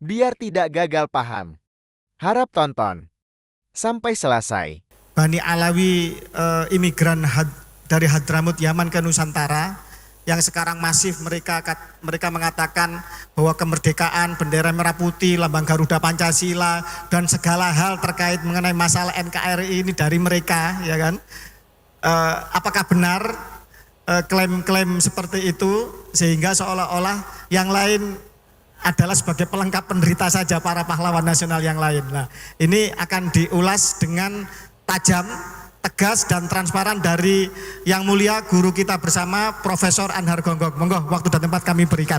biar tidak gagal paham. Harap tonton sampai selesai. Bani Alawi imigran dari Hadramut Yaman ke Nusantara yang sekarang masif mereka mengatakan bahwa kemerdekaan, bendera merah putih, lambang Garuda Pancasila dan segala hal terkait mengenai masalah NKRI ini dari mereka, ya kan? Apakah benar klaim-klaim seperti itu sehingga seolah-olah yang lain adalah sebagai pelengkap penderita saja para pahlawan nasional yang lain. Nah, ini akan diulas dengan tajam, tegas dan transparan dari yang mulia guru kita bersama Profesor Anhar Gonggong. Monggo waktu dan tempat kami berikan.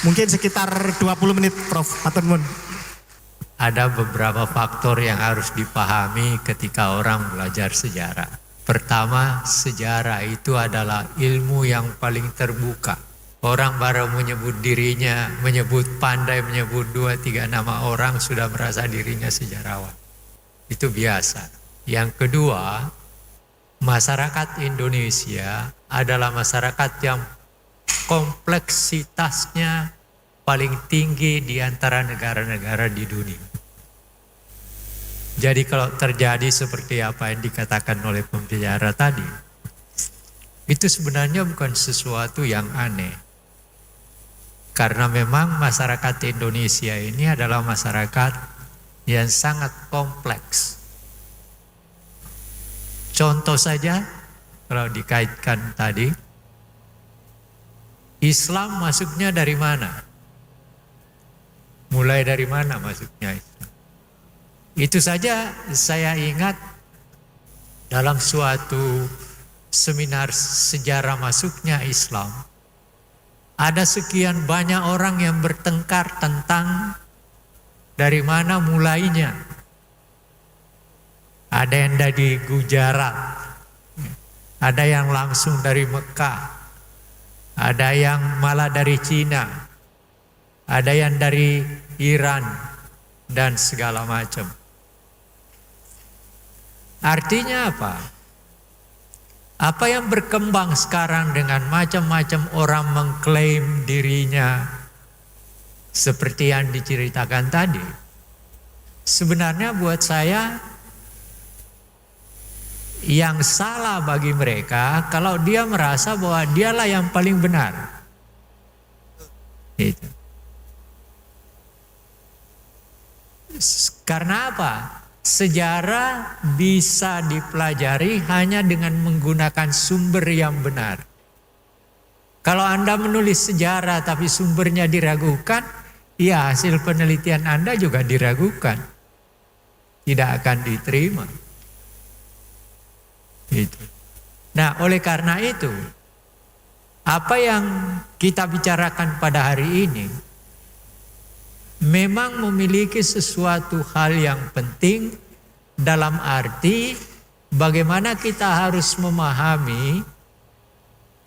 Mungkin sekitar 20 menit Prof. Matur nuwun. Ada beberapa faktor yang harus dipahami ketika orang belajar sejarah. Pertama, sejarah itu adalah ilmu yang paling terbuka. Orang baru menyebut dirinya, pandai menyebut 2-3 nama orang sudah merasa dirinya sejarawan. Itu biasa. Yang kedua, masyarakat Indonesia adalah masyarakat yang kompleksitasnya paling tinggi di antara negara-negara di dunia. Jadi kalau terjadi seperti apa yang dikatakan oleh pembicara tadi, itu sebenarnya bukan sesuatu yang aneh. Karena memang masyarakat Indonesia ini adalah masyarakat yang sangat kompleks. Contoh saja, kalau dikaitkan tadi, Islam masuknya dari mana? Mulai dari mana masuknya Islam? Itu saja saya ingat dalam suatu seminar sejarah masuknya Islam, ada sekian banyak orang yang bertengkar tentang dari mana mulainya. Ada yang dari Gujarat, ada yang langsung dari Mekah, ada yang malah dari Cina, ada yang dari Iran, dan segala macam. Artinya apa? Apa yang berkembang sekarang dengan macam-macam orang mengklaim dirinya seperti yang diceritakan tadi, sebenarnya buat saya yang salah bagi mereka kalau dia merasa bahwa dialah yang paling benar. Itu. Karena apa? Sejarah bisa dipelajari hanya dengan menggunakan sumber yang benar. Kalau Anda menulis sejarah tapi sumbernya diragukan, ya hasil penelitian Anda juga diragukan. Tidak akan diterima. Itu. Nah, oleh karena itu, apa yang kita bicarakan pada hari ini memang memiliki sesuatu hal yang penting dalam arti bagaimana kita harus memahami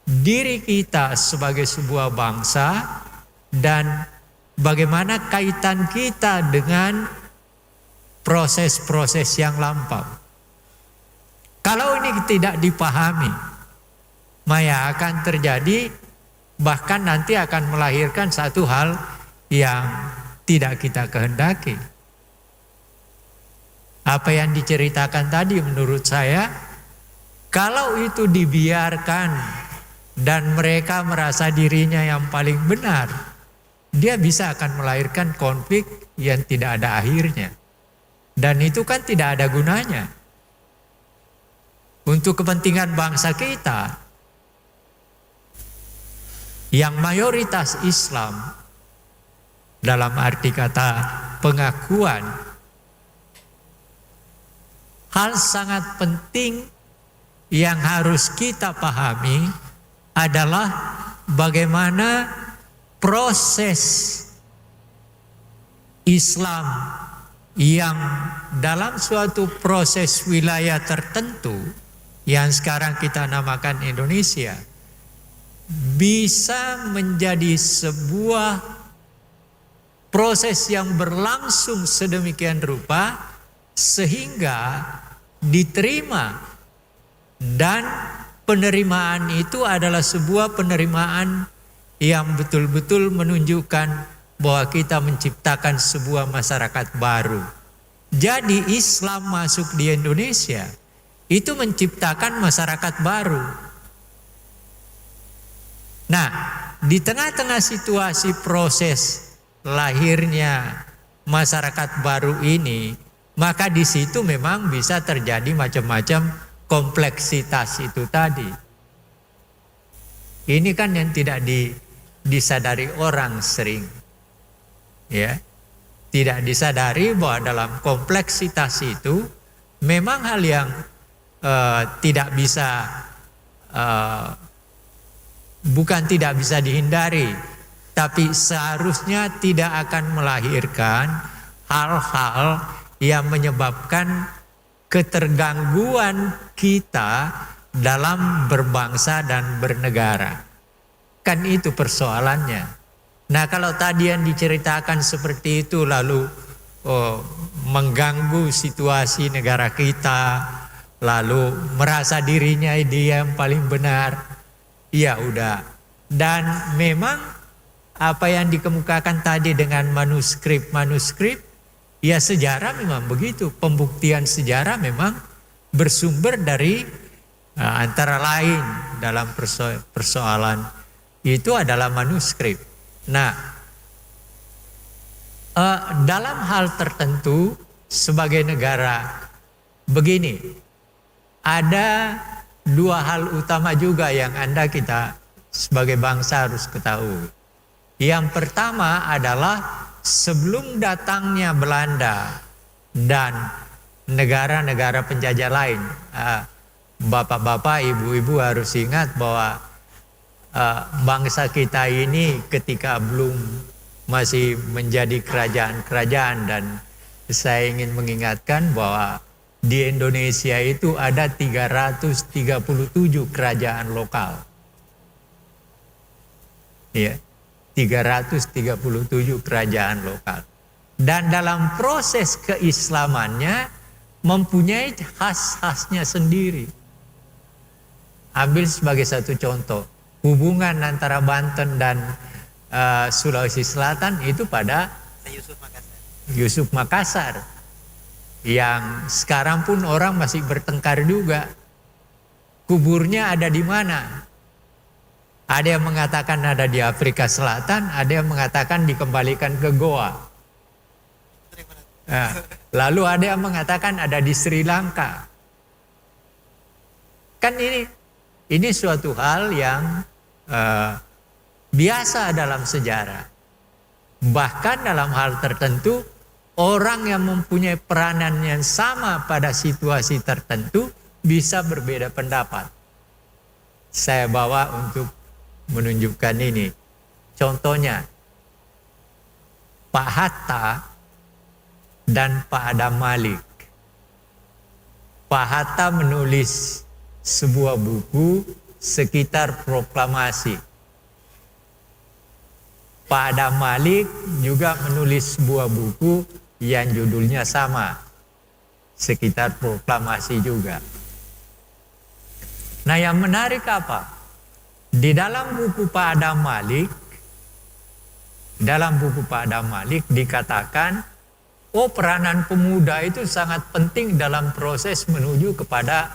diri kita sebagai sebuah bangsa dan bagaimana kaitan kita dengan proses-proses yang lampau. Kalau ini tidak dipahami, maka akan terjadi, bahkan nanti akan melahirkan satu hal yang tidak kita kehendaki. Apa yang diceritakan tadi menurut saya, kalau itu dibiarkan dan mereka merasa dirinya yang paling benar, dia bisa akan melahirkan konflik yang tidak ada akhirnya. Dan itu kan tidak ada gunanya. Untuk kepentingan bangsa kita yang mayoritas Islam dalam arti kata pengakuan, hal sangat penting yang harus kita pahami adalah bagaimana proses Islam yang dalam suatu proses wilayah tertentu yang sekarang kita namakan Indonesia bisa menjadi sebuah proses yang berlangsung sedemikian rupa sehingga diterima, dan penerimaan itu adalah sebuah penerimaan yang betul-betul menunjukkan bahwa kita menciptakan sebuah masyarakat baru. Jadi Islam masuk di Indonesia itu menciptakan masyarakat baru. Nah, di tengah-tengah situasi proses lahirnya masyarakat baru ini, maka di situ memang bisa terjadi macam-macam kompleksitas itu tadi. Ini kan yang tidak disadari orang sering. Ya. Tidak disadari bahwa dalam kompleksitas itu memang hal yang tidak bisa bukan tidak bisa dihindari, tapi seharusnya tidak akan melahirkan hal-hal yang menyebabkan ketergangguan kita dalam berbangsa dan bernegara. Kan itu persoalannya. Nah, kalau tadi yang diceritakan seperti itu lalu mengganggu situasi negara kita, lalu merasa dirinya dia yang paling benar, ya udah. Dan memang apa yang dikemukakan tadi dengan manuskrip, ya sejarah memang begitu. Pembuktian sejarah memang bersumber dari antara lain dalam persoalan itu adalah manuskrip. Nah, dalam hal tertentu sebagai negara begini, ada dua hal utama juga yang kita sebagai bangsa harus ketahui. Yang pertama adalah sebelum datangnya Belanda dan negara-negara penjajah lain, bapak-bapak, ibu-ibu harus ingat bahwa bangsa kita ini ketika belum masih menjadi kerajaan-kerajaan, dan saya ingin mengingatkan bahwa di Indonesia itu ada 337 kerajaan lokal. Ya, 337 kerajaan lokal. Dan dalam proses keislamannya mempunyai khas-khasnya sendiri. Ambil sebagai satu contoh, hubungan antara Banten dan Sulawesi Selatan itu pada Yusuf Makassar. Yang sekarang pun orang masih bertengkar juga. Kuburnya ada di mana? Ada yang mengatakan ada di Afrika Selatan, ada yang mengatakan dikembalikan ke Goa. Lalu ada yang mengatakan ada di Sri Lanka. Kan ini suatu hal yang biasa dalam sejarah. Bahkan dalam hal tertentu, orang yang mempunyai peranan yang sama pada situasi tertentu bisa berbeda pendapat. Saya bawa untuk menunjukkan ini. Contohnya, Pak Hatta dan Pak Adam Malik. Pak Hatta menulis sebuah buku sekitar proklamasi. Pak Adam Malik juga menulis sebuah buku yang judulnya sama, sekitar proklamasi juga. Nah, yang menarik apa? Di dalam buku Pak Adam Malik dikatakan, peranan pemuda itu sangat penting dalam proses menuju kepada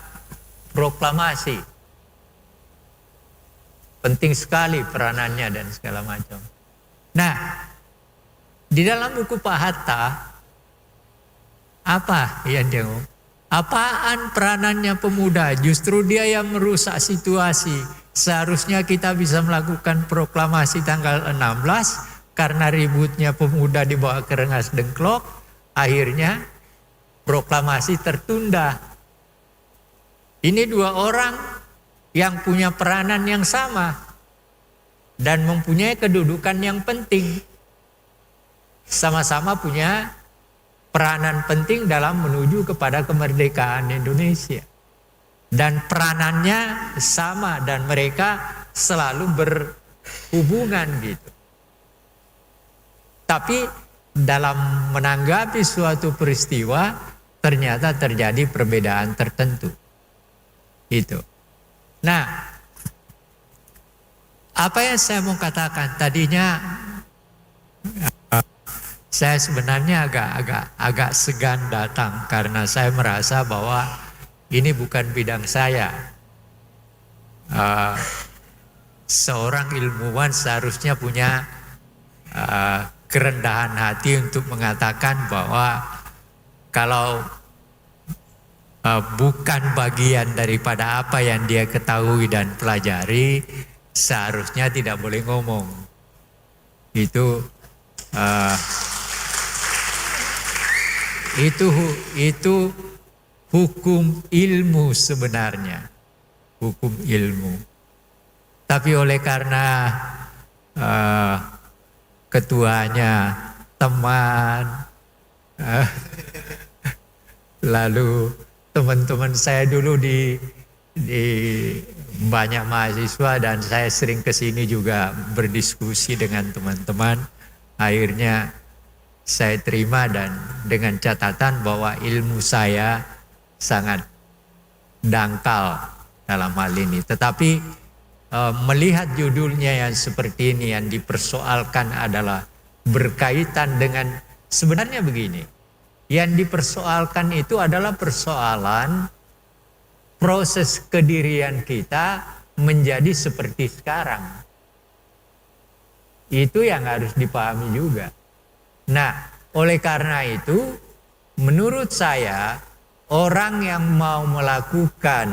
proklamasi. Penting sekali peranannya dan segala macam. Nah, di dalam buku Pak Hatta, apa yang dia ngomong? Apaan peranannya pemuda? Justru dia yang merusak situasi. Seharusnya kita bisa melakukan proklamasi tanggal 16, karena ributnya pemuda dibawa ke Rengas Dengklok, akhirnya proklamasi tertunda. Ini dua orang yang punya peranan yang sama dan mempunyai kedudukan yang penting. Sama-sama punya peranan penting dalam menuju kepada kemerdekaan Indonesia. Dan peranannya sama dan mereka selalu berhubungan gitu. Tapi dalam menanggapi suatu peristiwa ternyata terjadi perbedaan tertentu. Itu. Nah, apa yang saya mau katakan tadinya Saya sebenarnya agak segan datang karena saya merasa bahwa ini bukan bidang saya. Seorang ilmuwan seharusnya punya kerendahan hati untuk mengatakan bahwa kalau bukan bagian daripada apa yang dia ketahui dan pelajari, seharusnya tidak boleh ngomong. Itu hukum ilmu sebenarnya, hukum ilmu. Tapi oleh karena ketuanya teman, lalu teman-teman saya dulu di banyak mahasiswa dan saya sering kesini juga berdiskusi dengan teman-teman. Akhirnya saya terima dan dengan catatan bahwa ilmu saya sangat dangkal dalam hal ini. Tetapi melihat judulnya yang seperti ini yang dipersoalkan adalah berkaitan dengan sebenarnya begini. Yang dipersoalkan itu adalah persoalan proses kedirian kita menjadi seperti sekarang. Itu yang harus dipahami juga. Nah, oleh karena itu, menurut saya, orang yang mau melakukan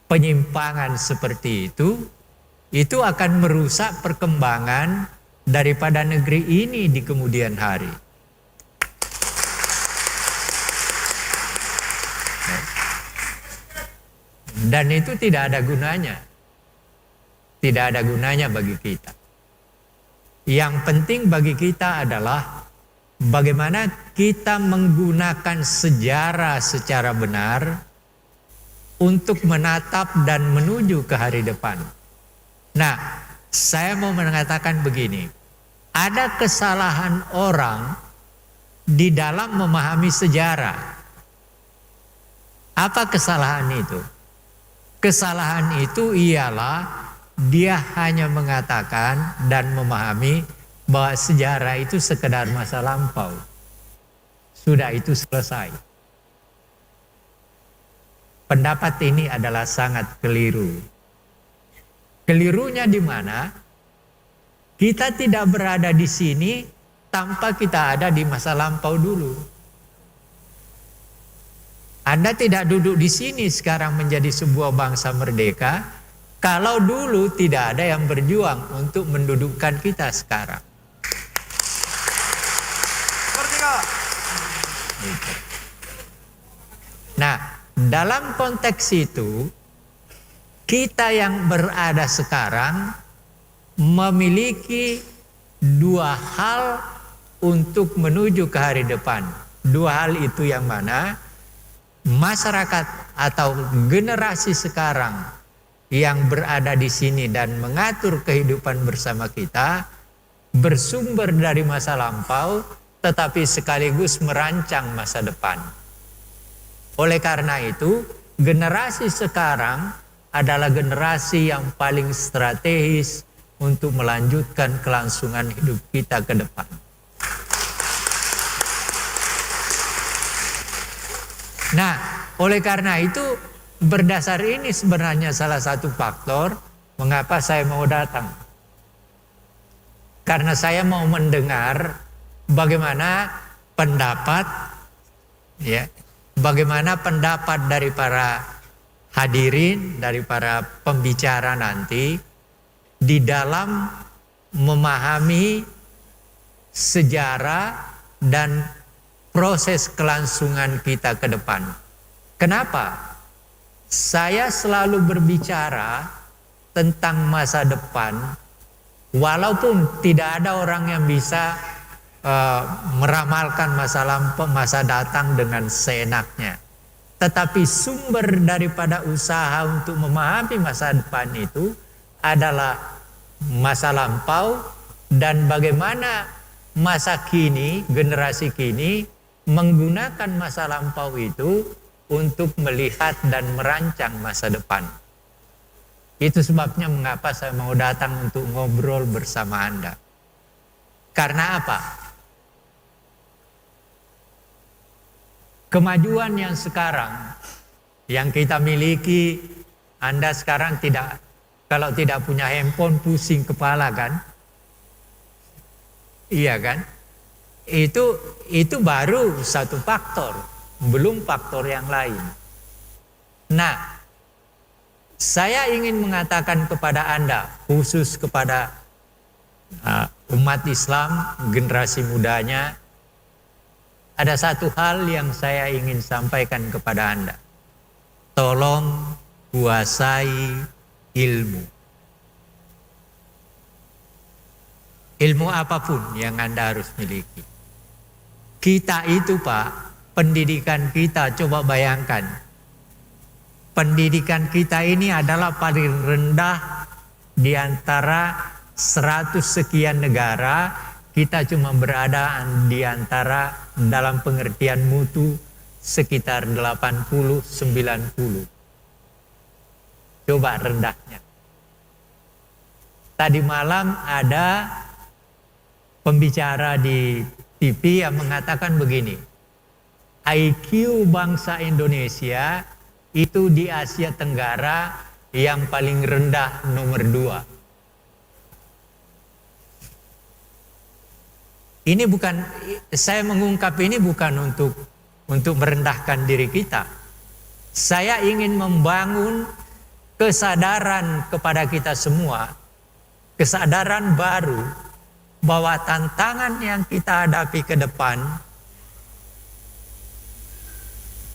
penyimpangan seperti itu akan merusak perkembangan daripada negeri ini di kemudian hari. Dan itu tidak ada gunanya. Tidak ada gunanya bagi kita. Yang penting bagi kita adalah bagaimana kita menggunakan sejarah secara benar untuk menatap dan menuju ke hari depan. Nah, saya mau mengatakan begini. Ada kesalahan orang di dalam memahami sejarah. Apa kesalahan itu? Kesalahan itu ialah dia hanya mengatakan dan memahami bahwa sejarah itu sekedar masa lampau. Sudah itu selesai. Pendapat ini adalah sangat keliru. Kelirunya di mana? Kita tidak berada di sini tanpa kita ada di masa lampau dulu. Anda tidak duduk di sini sekarang menjadi sebuah bangsa merdeka kalau dulu tidak ada yang berjuang untuk mendudukkan kita sekarang. Nah, dalam konteks itu, kita yang berada sekarang memiliki dua hal untuk menuju ke hari depan. Dua hal itu yang mana? Masyarakat atau generasi sekarang yang berada di sini dan mengatur kehidupan bersama kita bersumber dari masa lampau tetapi sekaligus merancang masa depan. Oleh karena itu, generasi sekarang adalah generasi yang paling strategis untuk melanjutkan kelangsungan hidup kita ke depan. Nah, oleh karena itu berdasar ini sebenarnya salah satu faktor mengapa saya mau datang. Karena saya mau mendengar bagaimana pendapat dari para hadirin, dari para pembicara nanti di dalam memahami sejarah dan proses kelangsungan kita ke depan. Kenapa? Saya selalu berbicara tentang masa depan, walaupun tidak ada orang yang bisa meramalkan masa lampau, masa datang dengan seenaknya. Tetapi sumber daripada usaha untuk memahami masa depan itu adalah masa lampau dan bagaimana masa kini, generasi kini menggunakan masa lampau itu untuk melihat dan merancang masa depan. Itu sebabnya mengapa saya mau datang untuk ngobrol bersama Anda. Karena apa? kemajuan yang sekarang yang kita miliki, Anda sekarang kalau tidak punya handphone pusing kepala kan? Iya kan? Itu baru satu faktor, belum faktor yang lain. Nah, saya ingin mengatakan kepada Anda, khusus kepada umat Islam, generasi mudanya, ada satu hal yang saya ingin sampaikan kepada Anda. Tolong kuasai ilmu. Ilmu apapun yang Anda harus miliki. Kita itu Pak, pendidikan kita, coba bayangkan. Pendidikan kita ini adalah paling rendah di antara 100 sekian negara. Kita cuma berada di antara dalam pengertian mutu sekitar 80-90. Coba rendahnya. Tadi malam ada pembicara di TV yang mengatakan begini, IQ bangsa Indonesia itu di Asia Tenggara yang paling rendah nomor 2. Ini bukan, saya mengungkap ini bukan untuk merendahkan diri kita. Saya ingin membangun kesadaran kepada kita semua, kesadaran baru bahwa tantangan yang kita hadapi ke depan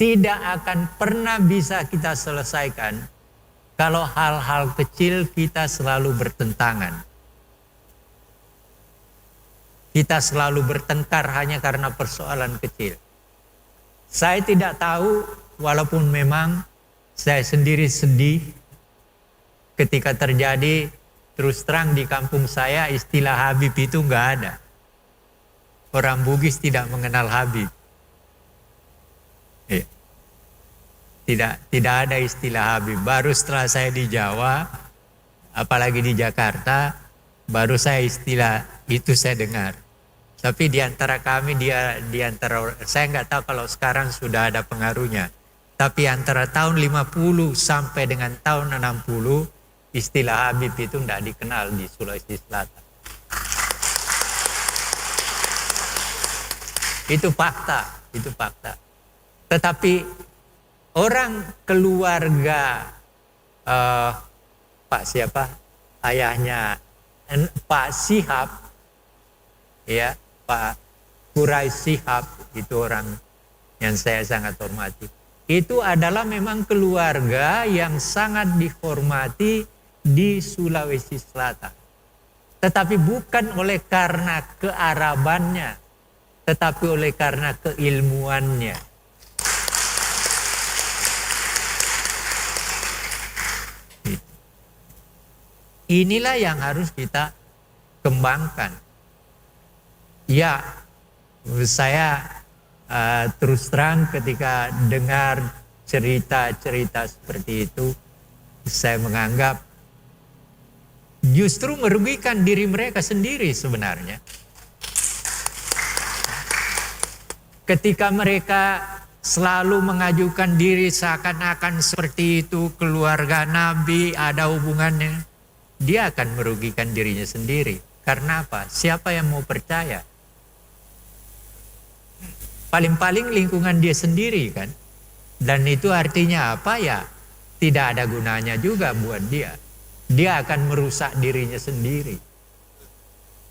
tidak akan pernah bisa kita selesaikan kalau hal-hal kecil kita selalu bertentangan. Kita selalu bertengkar hanya karena persoalan kecil. Saya tidak tahu, walaupun memang saya sendiri sedih ketika terjadi, terus terang di kampung saya istilah Habib itu nggak ada. Orang Bugis tidak mengenal Habib. Tidak ada istilah Habib. Baru setelah saya di Jawa, apalagi di Jakarta, baru saya istilah itu saya dengar. Tapi di antara kami, saya nggak tahu kalau sekarang sudah ada pengaruhnya. Tapi antara tahun 50 sampai dengan tahun 60, istilah Habib itu tidak dikenal di Sulawesi Selatan. Itu fakta. Tetapi orang keluarga Pak siapa? Ayahnya Pak Shihab, ya, Pak Quraish Shihab, itu orang yang saya sangat hormati. Itu adalah memang keluarga yang sangat dihormati di Sulawesi Selatan. Tetapi bukan oleh karena kearabannya, tetapi oleh karena keilmuannya. Inilah yang harus kita kembangkan. Ya, saya terus terang ketika dengar cerita-cerita seperti itu, saya menganggap justru merugikan diri mereka sendiri sebenarnya. Ketika mereka selalu mengajukan diri seakan-akan seperti itu, keluarga Nabi ada hubungannya, dia akan merugikan dirinya sendiri. Karena apa? Siapa yang mau percaya? Paling-paling lingkungan dia sendiri kan. Dan itu artinya apa ya? Tidak ada gunanya juga buat dia. Dia akan merusak dirinya sendiri.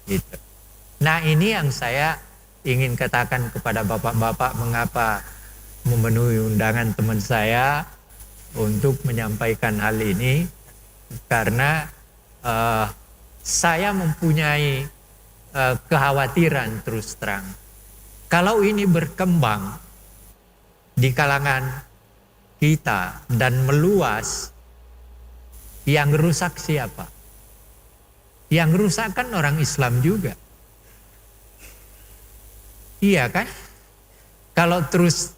Gitu. Nah, ini yang saya ingin katakan kepada bapak-bapak, mengapa memenuhi undangan teman saya untuk menyampaikan hal ini. Karena saya mempunyai kekhawatiran terus terang. Kalau ini berkembang di kalangan kita dan meluas, yang rusak siapa? Yang rusak kan orang Islam juga. Iya kan? Kalau terus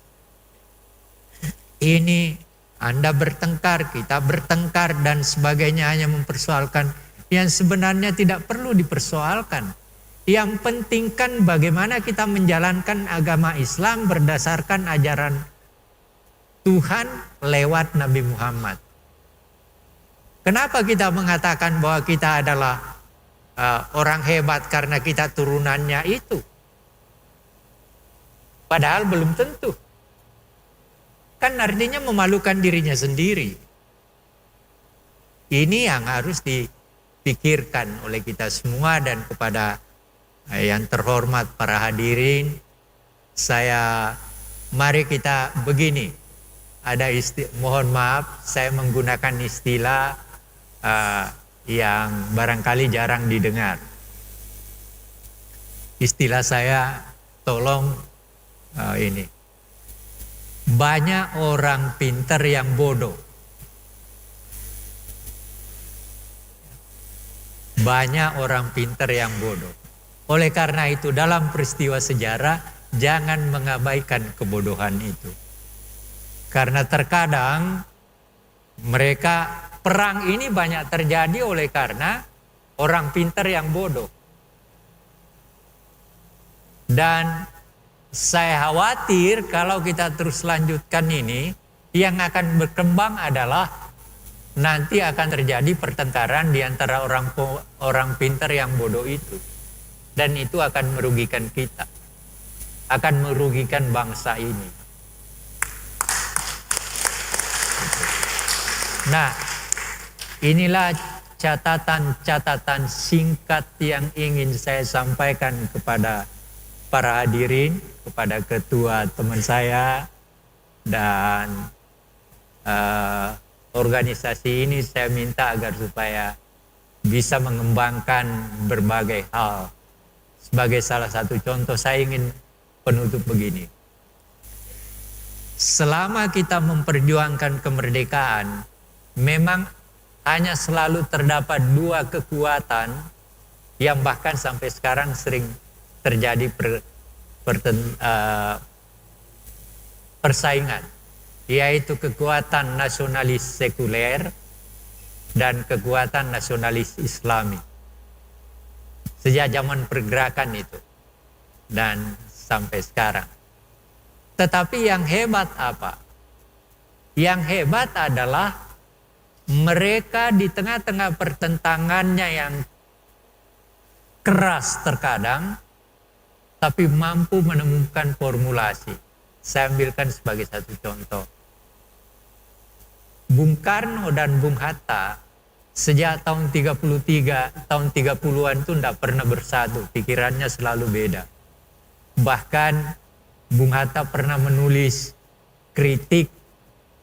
ini Anda bertengkar, kita bertengkar dan sebagainya, hanya mempersoalkan yang sebenarnya tidak perlu dipersoalkan. Yang penting kan bagaimana kita menjalankan agama Islam berdasarkan ajaran Tuhan lewat Nabi Muhammad. Kenapa kita mengatakan bahwa kita adalah orang hebat karena kita turunannya itu? Padahal belum tentu. Kan artinya memalukan dirinya sendiri. Ini yang harus dipikirkan oleh kita semua, dan kepada yang terhormat para hadirin, mari kita begini. Mohon maaf, saya menggunakan istilah yang barangkali jarang didengar. Istilah saya, tolong ini. Banyak orang pintar yang bodoh. Banyak orang pintar yang bodoh. Oleh karena itu, dalam peristiwa sejarah jangan mengabaikan kebodohan itu. Karena terkadang perang ini banyak terjadi oleh karena orang pintar yang bodoh. Dan saya khawatir kalau kita terus lanjutkan ini, yang akan berkembang adalah nanti akan terjadi pertengkaran di antara orang pintar yang bodoh itu. Dan itu akan merugikan kita. Akan merugikan bangsa ini. Nah, inilah catatan-catatan singkat yang ingin saya sampaikan kepada para hadirin, kepada ketua teman saya, dan organisasi ini saya minta agar supaya bisa mengembangkan berbagai hal. Sebagai salah satu contoh, saya ingin penutup begini. Selama kita memperjuangkan kemerdekaan, memang hanya selalu terdapat dua kekuatan yang bahkan sampai sekarang sering terjadi persaingan, yaitu kekuatan nasionalis sekuler dan kekuatan nasionalis Islami. Sejak zaman pergerakan itu dan sampai sekarang. Tetapi yang hebat apa? Yang hebat adalah mereka di tengah-tengah pertentangannya yang keras terkadang, tapi mampu menemukan formulasi. Saya ambilkan sebagai satu contoh. Bung Karno dan Bung Hatta sejak tahun 33, tahun 30-an itu tidak pernah bersatu. Pikirannya selalu beda. Bahkan Bung Hatta pernah menulis kritik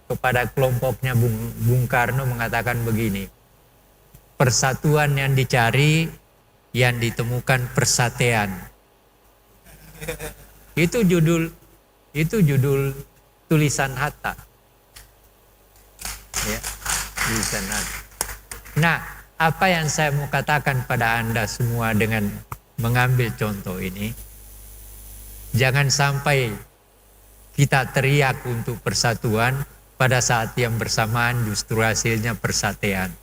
kepada kelompoknya Bung Karno, mengatakan begini. Persatuan yang dicari, yang ditemukan persatean. Itu judul tulisan Hatta. Ya, tulisan Hatta. Nah, apa yang saya mau katakan pada Anda semua dengan mengambil contoh ini, jangan sampai kita teriak untuk persatuan pada saat yang bersamaan justru hasilnya persatean.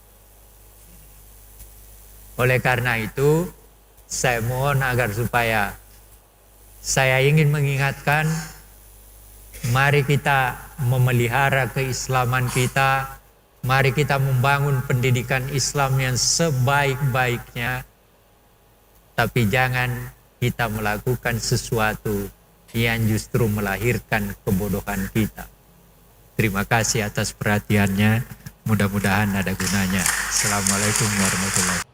Oleh karena itu, saya mohon agar supaya saya ingin mengingatkan, mari kita memelihara keislaman kita, mari kita membangun pendidikan Islam yang sebaik-baiknya, tapi jangan kita melakukan sesuatu yang justru melahirkan kebodohan kita. Terima kasih atas perhatiannya, mudah-mudahan ada gunanya. Assalamualaikum warahmatullahi wabarakatuh.